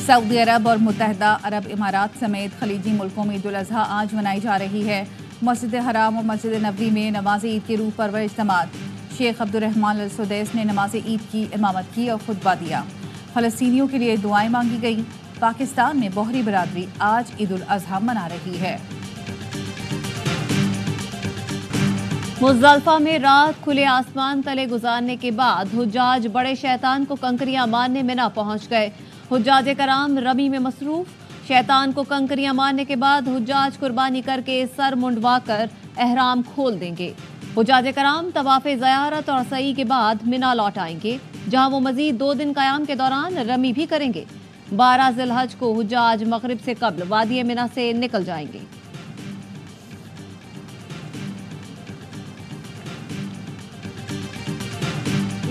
Saudi अरब और मुत्तहदा अरब इमारात समेत खलीजी मुल्कों में ईद उल अजहा आज मनाई जा रही है। मस्जिद हराम और मस्जिद नबवी में नमाज ईद के रूह परवर इज्तिमात शेख अब्दुर्रहमान अल सुदैस ने नमाज ईद की इमामत की और खुतबा दिया। फ़लस्तीनियों के लिए दुआएं मांगी गई। पाकिस्तान में बोहरी बरादरी आज ईद उल अजहा मना रही है। मुज़दलिफ़ा में रात खुले आसमान तले गुजारने के बाद हुज्जाज बड़े शैतान को कंकरियां मारने मिना पहुंच गए। हुज्जाज कराम रमी में मसरूफ। शैतान को कंकरियां मारने के बाद हुज्जाज कुर्बानी करके सर मुंडवाकर एहराम खोल देंगे। हुज्जाज कराम तवाफ़े ज़ियारत और सई के बाद मिना लौट आएंगे, जहां वो मजीद 2 दिन क़याम के दौरान रमी भी करेंगे। 12 ज़िलहज को हुज्जाज मगरिब से कब्ल वादी मिना से निकल जाएंगे।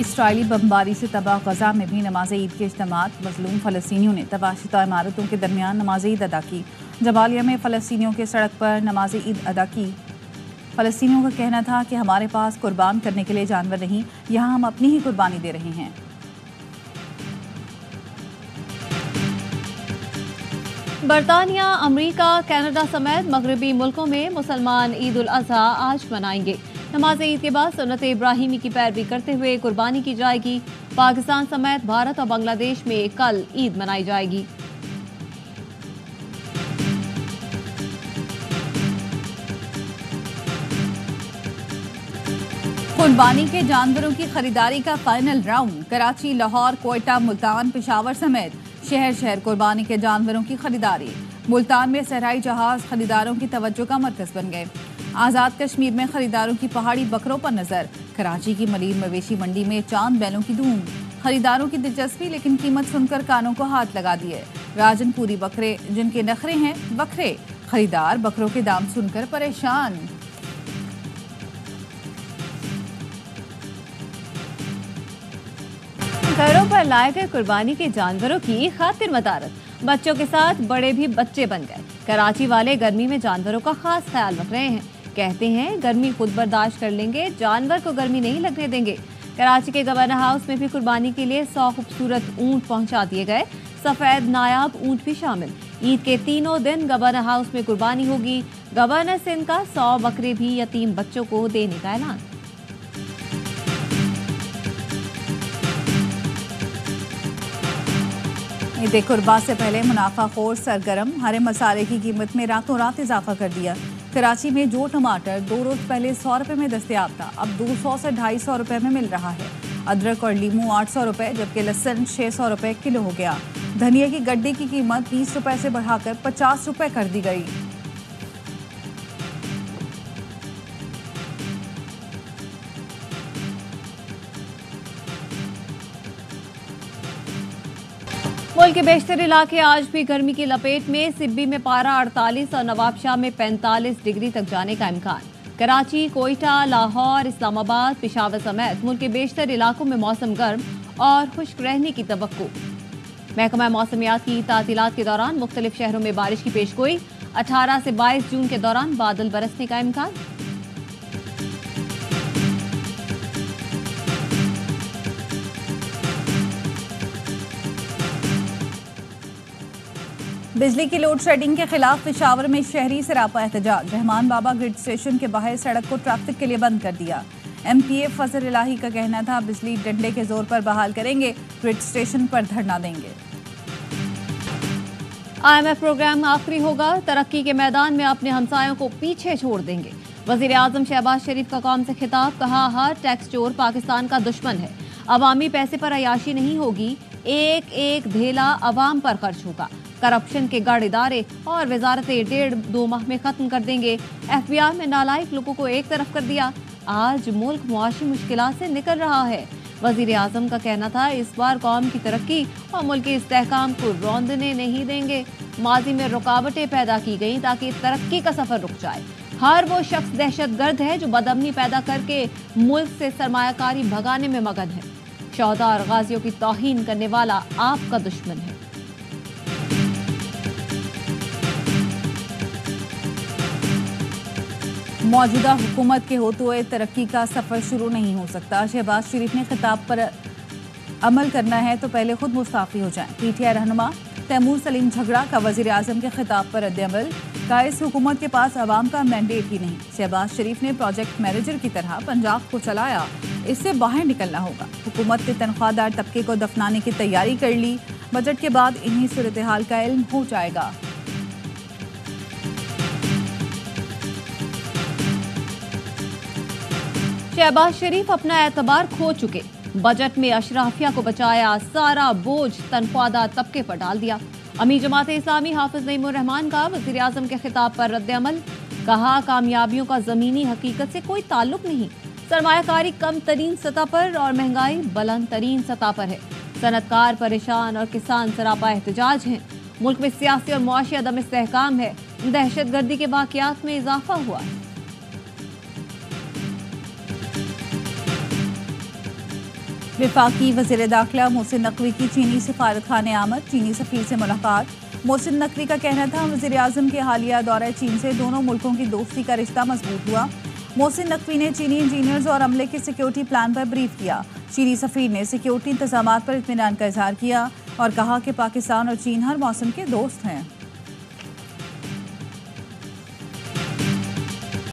इसराइली बमबारी से तबाह गजा में भी नमाज ईद के इज्तिमात। मजलूम फ़लस्तीनियों ने तबाशुदा इमारतों के दरमियान नमाज ईद अदा की। जबालिया में फ़लस्तीनियों के सड़क पर नमाज ईद अदा की। फ़लस्तीनियों का कहना था कि हमारे पास कुर्बान करने के लिए जानवर नहीं, यहाँ हम अपनी ही कुर्बानी दे रहे हैं। बरतानिया, अमरीका, कनाडा समेत मगरबी मुल्कों में मुसलमान ईद उल अजहा आज मनाएंगे। नमाज ईद के बाद सुन्नत इब्राहिमी की पैरवी करते हुए कुर्बानी की जाएगी। पाकिस्तान समेत भारत और बांग्लादेश में कल ईद मनाई जाएगी। कुर्बानी के जानवरों की खरीदारी का फाइनल राउंड। कराची, लाहौर, कोयटा, मुल्तान, पेशावर समेत शहर शहर कुर्बानी के जानवरों की खरीदारी। मुल्तान में सहराई जहाज खरीदारों की तवज्जो का मरकज बन गए। आज़ाद कश्मीर में खरीदारों की पहाड़ी बकरों पर नजर। कराची की मलीर मवेशी मंडी में चांद बैलों की धूम। खरीदारों की दिलचस्पी, लेकिन कीमत सुनकर कानों को हाथ लगा दिए। राजनपुरी बकरे जिनके नखरे हैं बकरे, खरीदार बकरों के दाम सुनकर परेशान। घरों पर लाए गए कुर्बानी के जानवरों की खातिर मदारत। बच्चों के साथ बड़े भी बच्चे बन गए। कराची वाले गर्मी में जानवरों का खास ख्याल रख रहे हैं। कहते हैं गर्मी खुद बर्दाश्त कर लेंगे, जानवर को गर्मी नहीं लगने देंगे। कराची के गवर्नर हाउस में भी कुर्बानी के लिए 100 खूबसूरत ऊंट पहुंचा दिए गए। सफेद नायाब ऊंट भी शामिल। ईद के तीनों दिन गवर्नर हाउस में कुर्बानी होगी। गवर्नर सिंध का 100 बकरे भी यतीम बच्चों को देने का ऐलान। ईद कुर्बा से पहले मुनाफाखोर सरगर्म। हरे मसाले की कीमत में रातों रात इजाफा कर दिया। कराची में जो टमाटर 2 रोज पहले 100 रुपए में दस्तयाब था, अब 200 से 250 रुपए में मिल रहा है। अदरक और लीमू 800 रुपए, जबकि लहसुन 600 रुपए किलो हो गया। धनिया की गड्डी की कीमत 20 रुपए से बढ़ाकर 50 रुपए कर दी गई। मुल्क के बेशतर इलाके आज भी गर्मी की लपेट में। सिब्बी में पारा 48 और नवाबशाह में 45 डिग्री तक जाने का इम्कान। कराची, कोयटा, लाहौर, इस्लामाबाद, पेशावर समेत मुल्क के बेशतर इलाकों में मौसम गर्म और खुश्क रहने की तवक्को। महकमा मौसमियात की तातीलात के दौरान मुख्तलिफ शहरों में बारिश की पेशगोई। 18 से 22 जून के दौरान बादल बरसने का इम्कान। बिजली की लोड शेडिंग के खिलाफ पेशावर में शहरी सरापा एहतजाज। रहमान बाबा ग्रिड स्टेशन के बाहर सड़क को ट्रैफिक के लिए बंद कर दिया। MPA फजल इलाही का कहना था बिजली डंडे के जोर पर बहाल करेंगे, ग्रिड स्टेशन पर धरना देंगे। IMF प्रोग्राम आखिरी होगा, तरक्की के मैदान में अपने हमसायों को पीछे छोड़ देंगे। वजीर आजम शहबाज शरीफ का कौम से खिताब। कहा हर टैक्स चोर पाकिस्तान का दुश्मन है। अवामी पैसे पर अयाशी नहीं होगी, एक एक धेला अवाम पर खर्च होगा। करप्शन के गढ़ इदारे और वजारतें 1.5-2 माह में खत्म कर देंगे। FBI में नालायक लोगों को एक तरफ कर दिया। आज मुल्क मुआशी मुश्किलात से निकल रहा है। वजीर आजम का कहना था इस बार कौम की तरक्की और मुल्क के इस्तेहकाम को रौंदने नहीं देंगे। माजी में रुकावटें पैदा की गई ताकि तरक्की का सफर रुक जाए। हर वो शख्स दहशतगर्द है जो बदअमनी पैदा करके मुल्क से सरमायाकारी भगाने में मगन है। शौहदा और गाजियों की तौहीन करने वाला आपका दुश्मन है। मौजूदा हुकूमत के होते हुए तरक्की का सफर शुरू नहीं हो सकता। शहबाज शरीफ ने खिताब पर अमल करना है तो पहले खुद मुस्ताफी हो जाएं। पीटीआई रहनुमा तैमूर सलीम झगड़ा का वजीर आजम के खिताब पर रद्द-ए-अमल का इस हुकूमत के पास अवाम का मैंडेट ही नहीं। शहबाज शरीफ ने प्रोजेक्ट मैनेजर की तरह पंजाब को चलाया, इससे बाहर निकलना होगा। हुकूमत ने तनख्वाहदार तबके को दफनाने की तैयारी कर ली, बजट के बाद इन्हीं सूरत हाल का इल्म हो जाएगा। शहबाज शरीफ अपना एतबार खो चुके, बजट में अशराफिया को बचाया, सारा बोझ तनख्वाहदार तबके पर डाल दिया। अमीर जमात इस्लामी हाफिज नईमुर रहमान का वज़ीर आज़म के खिताब पर रद्द-ए-अमल, कहा कामयाबियों का ज़मीनी हकीकत से कोई ताल्लुक नहीं, सरमायाकारी कम तरीन सतह पर और महंगाई बुलंद तरीन सतह पर है। सनतकार परेशान और किसान सरापा एहतजाज हैं। मुल्क में सियासी और मुआशी अदम इस्तेहकाम है, दहशतगर्दी के वाक़यात में इजाफा हुआ है। वफाकी वज़ीर दाखिला मोहसिन नकवी की चीनी सफारत खाने आमद, चीनी सफीर से मुलाकात। मोहसिन नकवी का कहना था वज़ीर आज़म के हालिया दौरा चीन से दोनों मुल्कों की दोस्ती का रिश्ता मजबूत हुआ। मोहसिन नकवी ने चीनी इंजीनियर्स और अमले के सिक्योरिटी प्लान पर ब्रीफ किया। चीनी सफीर ने सिक्योरिटी इंतजामात पर इत्मीनान का इजहार किया और कहा कि पाकिस्तान और चीन हर मौसम के दोस्त हैं।